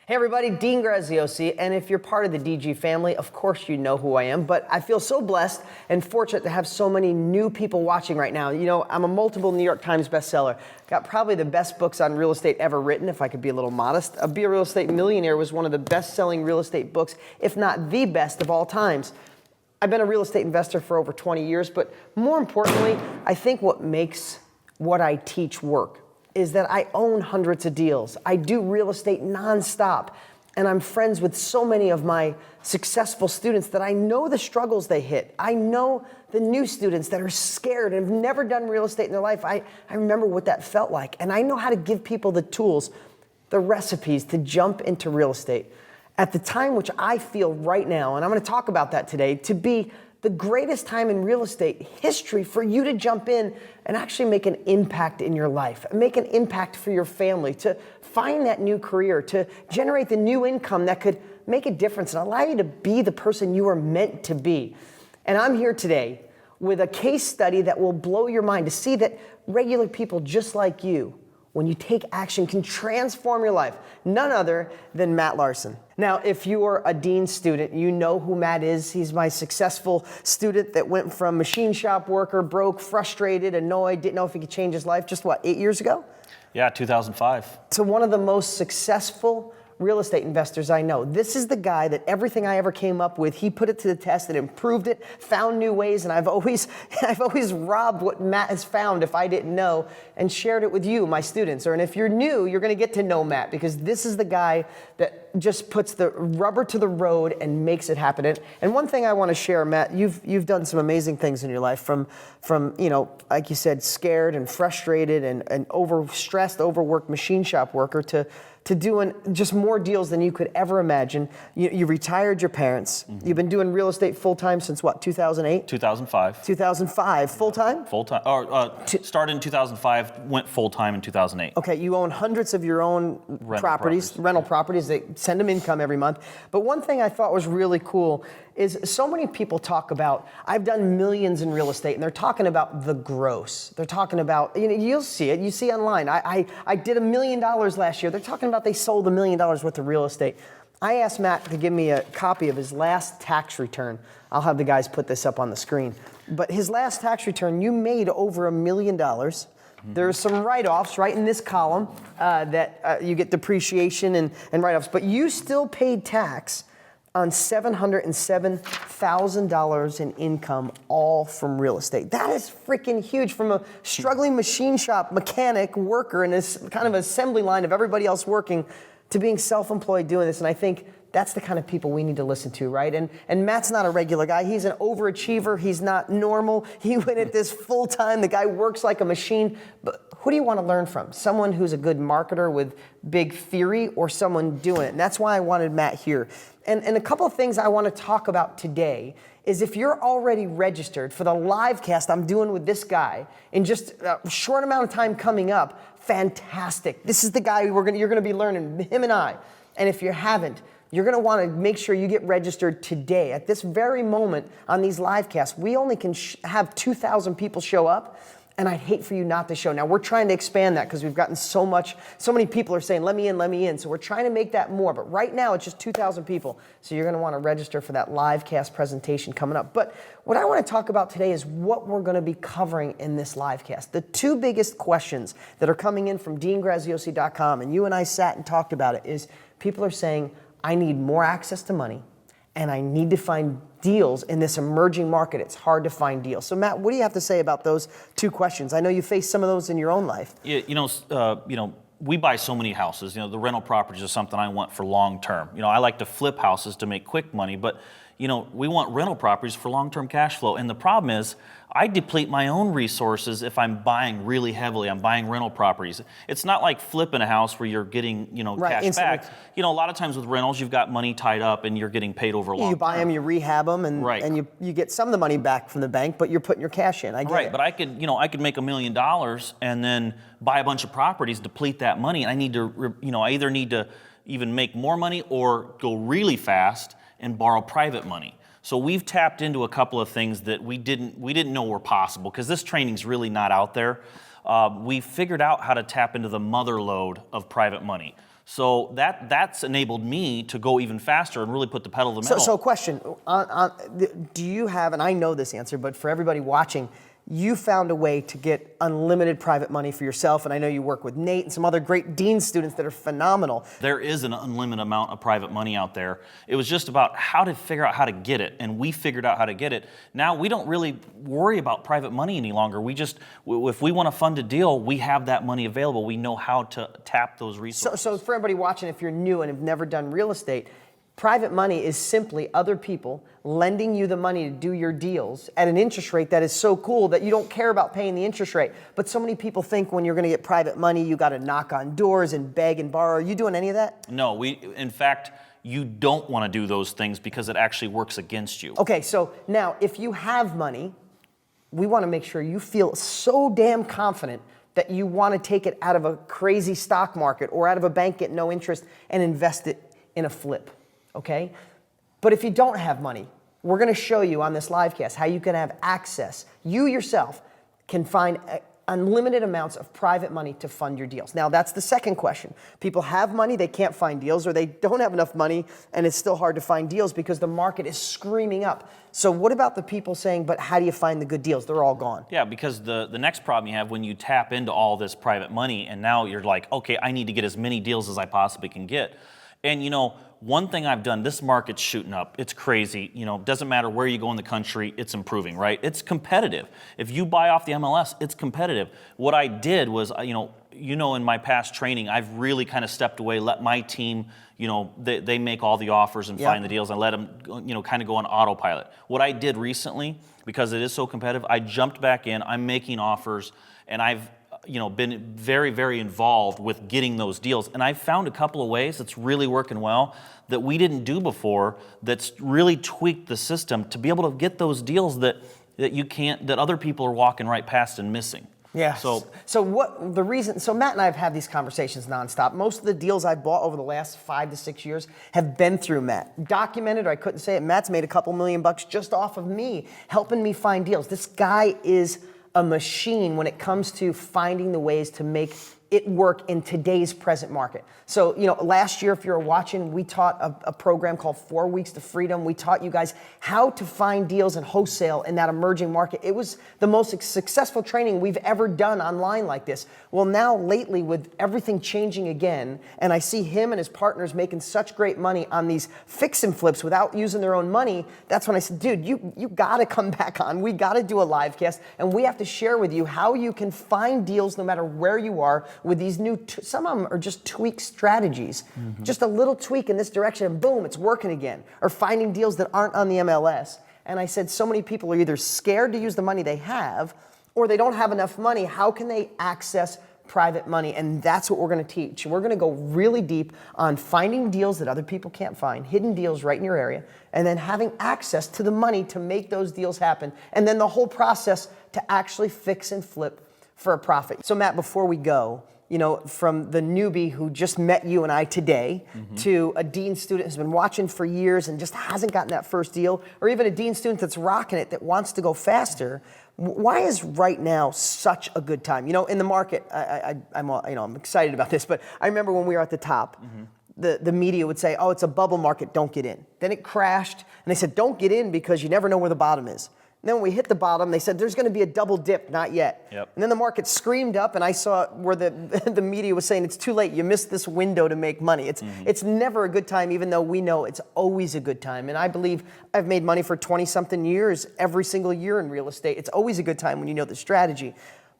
Hey everybody, Dean Graziosi, and if you're part of the DG family, of course you know who I am, but I feel so blessed and fortunate to have so many new people watching right now. You know, I'm a multiple New York Times bestseller, got probably the best books on real estate ever written, if I could be a little modest. Be a Real Estate Millionaire was one of the best-selling real estate books, if not the best of all times. I've been a real estate investor for over 20 years, but more importantly, I think what makes what I teach work is that I own hundreds of deals. I do real estate nonstop, and I'm friends with so many of my successful students that I know the struggles they hit. I know the new students that are scared and have never done real estate in their life. I remember what that felt like, and I know how to give people the tools, the recipes to jump into real estate at the time which I feel right now, and I'm gonna talk about that today, to be the greatest time in real estate history for you to jump in and actually make an impact in your life, make an impact for your family, to find that new career, to generate the new income that could make a difference and allow you to be the person you are meant to be. And I'm here today with a case study that will blow your mind to see that regular people just like you, when you take action, can transform your life. None other than Matt Larson. Now, if you are a Dean student, you know who Matt is. He's my successful student that went from machine shop worker, broke, frustrated, annoyed, didn't know if he could change his life, just what, 8 years ago? Yeah, 2005. To one of the most successful real estate investors I know. This is the guy that everything I ever came up with, he put it to the test and improved it, found new ways, and I've always robbed what Matt has found if I didn't know and shared it with you, my students. And if you're new, you're gonna get to know Matt because this is the guy that just puts the rubber to the road and makes it happen. And one thing I wanna share, Matt, you've done some amazing things in your life from you know, like you said, scared and frustrated and overstressed, overworked machine shop worker to doing just more deals than you could ever imagine. You retired your parents. Mm-hmm. You've been doing real estate full-time since what, 2008? 2005. 2005, full-time? Full-time, started in 2005, went full-time in 2008. Okay, you own hundreds of your own rental properties that send them income every month. But one thing I thought was really cool is so many people talk about, I've done millions in real estate, and they're talking about the gross. They're talking about, you know, you'll see it, you see online. I did $1 million last year. They're talking about they sold $1 million worth of real estate. I asked Matt to give me a copy of his last tax return. I'll have the guys put this up on the screen. But his last tax return, you made over $1 million. Mm-hmm. There's some write-offs right in this column that you get depreciation and write-offs, but you still paid tax on $707,000 in income, all from real estate. That is freaking huge. From a struggling machine shop mechanic worker in this kind of assembly line of everybody else working to being self-employed doing this. And I think that's the kind of people we need to listen to, right? And Matt's not a regular guy. He's an overachiever. He's not normal. He went at this full time. The guy works like a machine. But who do you want to learn from? Someone who's a good marketer with big theory or someone doing it? And that's why I wanted Matt here. And a couple of things I want to talk about today is if you're already registered for the live cast I'm doing with this guy in just a short amount of time coming up, fantastic. This is the guy you're going to be learning, him and I. And if you haven't, you're going to want to make sure you get registered today. At this very moment on these live casts, we only can have 2,000 people show up. And I'd hate for you not to show. Now, we're trying to expand that because we've gotten so many people are saying, let me in. So we're trying to make that more. But right now, it's just 2,000 people. So you're going to want to register for that live cast presentation coming up. But what I want to talk about today is what we're going to be covering in this live cast. The two biggest questions that are coming in from deangraziosi.com, and you and I sat and talked about it, is people are saying, I need more access to money, and I need to find deals in this emerging market. It's hard to find deals. So Matt, what do you have to say about those two questions? I know you face some of those in your own life. Yeah, we buy so many houses. You know, the rental properties are something I want for long term. You know, I like to flip houses to make quick money, but you know, we want rental properties for long-term cash flow. And the problem is, I deplete my own resources if I'm buying really heavily. I'm buying rental properties. It's not like flipping a house where you're getting, cash instantly back. You know, a lot of times with rentals, you've got money tied up and you're getting paid over long. You buy them, you rehab them, and right. and you get some of the money back from the bank, but you're putting your cash in. I get right, it. But I could make $1 million and then buy a bunch of properties, deplete that money, and I need to, I either need to even make more money or go really fast and borrow private money. So we've tapped into a couple of things that we didn't know were possible because this training's really not out there. We figured out how to tap into the mother lode of private money. So that's enabled me to go even faster and really put the pedal to the metal. So question, do you have, and I know this answer, but for everybody watching, you found a way to get unlimited private money for yourself, and I know you work with Nate and some other great Dean students that are phenomenal. There is an unlimited amount of private money out there. It was just about how to figure out how to get it, and we figured out how to get it. Now we don't really worry about private money any longer. We just, if we want to fund a deal, we have that money available. We know how to tap those resources. So for everybody watching, if you're new and have never done real estate, private money is simply other people lending you the money to do your deals at an interest rate that is so cool that you don't care about paying the interest rate. But so many people think when you're going to get private money, you got to knock on doors and beg and borrow. Are you doing any of that? No, in fact, you don't want to do those things because it actually works against you. Okay, so now if you have money, we want to make sure you feel so damn confident that you want to take it out of a crazy stock market or out of a bank at no interest and invest it in a flip. Okay? But if you don't have money, we're going to show you on this live cast how you can have access. You yourself can find unlimited amounts of private money to fund your deals. Now, that's the second question. People have money, they can't find deals, or they don't have enough money, and it's still hard to find deals because the market is screaming up. So what about the people saying, but how do you find the good deals? They're all gone. Yeah, because the next problem you have when you tap into all this private money, and now you're like, okay, I need to get as many deals as I possibly can get. And you know, one thing I've done, this market's shooting up. It's crazy. You know, doesn't matter where you go in the country, it's improving, right? It's competitive. If you buy off the MLS, it's competitive. What I did was, in my past training, I've really kind of stepped away, let my team, they make all the offers and find the deals, and let them, kind of go on autopilot. What I did recently, because it is so competitive, I jumped back in, I'm making offers, and I've been very, very involved with getting those deals. And I've found a couple of ways that's really working well that we didn't do before that's really tweaked the system to be able to get those deals that other people are walking right past and missing. Yeah. So Matt and I have had these conversations nonstop. Most of the deals I've bought over the last 5 to 6 years have been through Matt. Documented, or I couldn't say it, Matt's made a couple $1,000,000 just off of me, helping me find deals. This guy is a machine when it comes to finding the ways to make it work in today's present market. So, last year, if you're watching, we taught a program called 4 Weeks to Freedom. We taught you guys how to find deals and wholesale in that emerging market. It was the most successful training we've ever done online like this. Well, now lately, with everything changing again, and I see him and his partners making such great money on these fix and flips without using their own money, that's when I said, dude, you got to come back on. We got to do a live cast, and we have to share with you how you can find deals no matter where you are with these new, some of them are just tweak strategies. Mm-hmm. Just a little tweak in this direction and boom, it's working again. Or finding deals that aren't on the MLS. And I said, so many people are either scared to use the money they have or they don't have enough money. How can they access private money? And that's what we're going to teach. We're going to go really deep on finding deals that other people can't find, hidden deals right in your area, and then having access to the money to make those deals happen. And then the whole process to actually fix and flip for a profit. So Matt, before we go, from the newbie who just met you and I today to a Dean student who's been watching for years and just hasn't gotten that first deal, or even a Dean student that's rocking it that wants to go faster, why is right now such a good time? In the market, I'm excited about this, but I remember when we were at the top, the media would say, oh, it's a bubble market, don't get in. Then it crashed, and they said, don't get in because you never know where the bottom is. And then when we hit the bottom, they said, there's going to be a double dip, not yet. Yep. And then the market screamed up, and I saw where the media was saying, it's too late, you missed this window to make money. It's never a good time, even though we know it's always a good time. And I believe I've made money for 20-something years, every single year in real estate. It's always a good time when you know the strategy.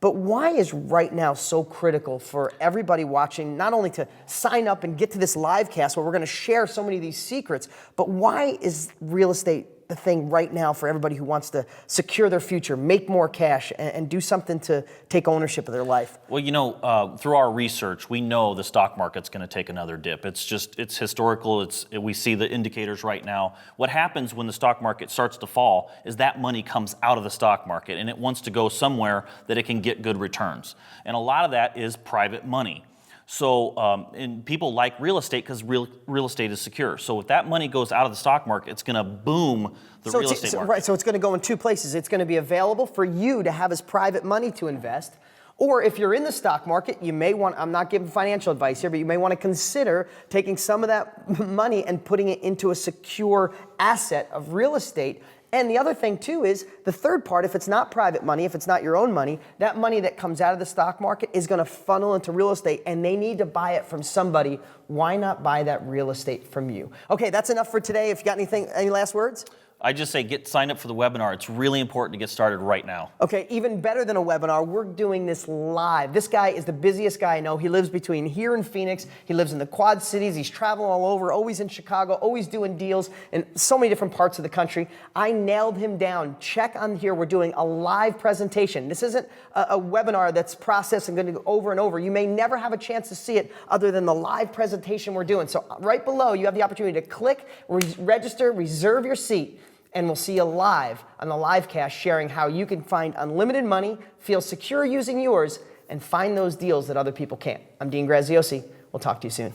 But why is right now so critical for everybody watching, not only to sign up and get to this live cast where we're going to share so many of these secrets, but why is real estate the thing right now for everybody who wants to secure their future, make more cash, and do something to take ownership of their life? Well, through our research, we know the stock market's going to take another dip. It's historical. We see the indicators right now. What happens when the stock market starts to fall is that money comes out of the stock market, and it wants to go somewhere that it can get good returns. And a lot of that is private money. So, and people like real estate because real estate is secure. So if that money goes out of the stock market, it's going to boom the real estate market. Right, so it's going to go in two places. It's going to be available for you to have as private money to invest, Or if you're in the stock market, you may want, I'm not giving financial advice here, but you may want to consider taking some of that money and putting it into a secure asset of real estate. And the other thing too is the third part, if it's not private money, if it's not your own money, that money that comes out of the stock market is going to funnel into real estate and they need to buy it from somebody. Why not buy that real estate from you? Okay, that's enough for today. If you got anything, any last words? I just say sign up for the webinar. It's really important to get started right now. Okay, even better than a webinar, we're doing this live. This guy is the busiest guy I know. He lives between here and Phoenix. He lives in the Quad Cities. He's traveling all over, always in Chicago, always doing deals in so many different parts of the country. I nailed him down. Check on here. We're doing a live presentation. This isn't a webinar that's processed and going to go over and over. You may never have a chance to see it other than the live presentation we're doing. So right below, you have the opportunity to click, register, reserve your seat, and we'll see you live on the live cast sharing how you can find unlimited money, feel secure using yours, and find those deals that other people can't. I'm Dean Graziosi. We'll talk to you soon.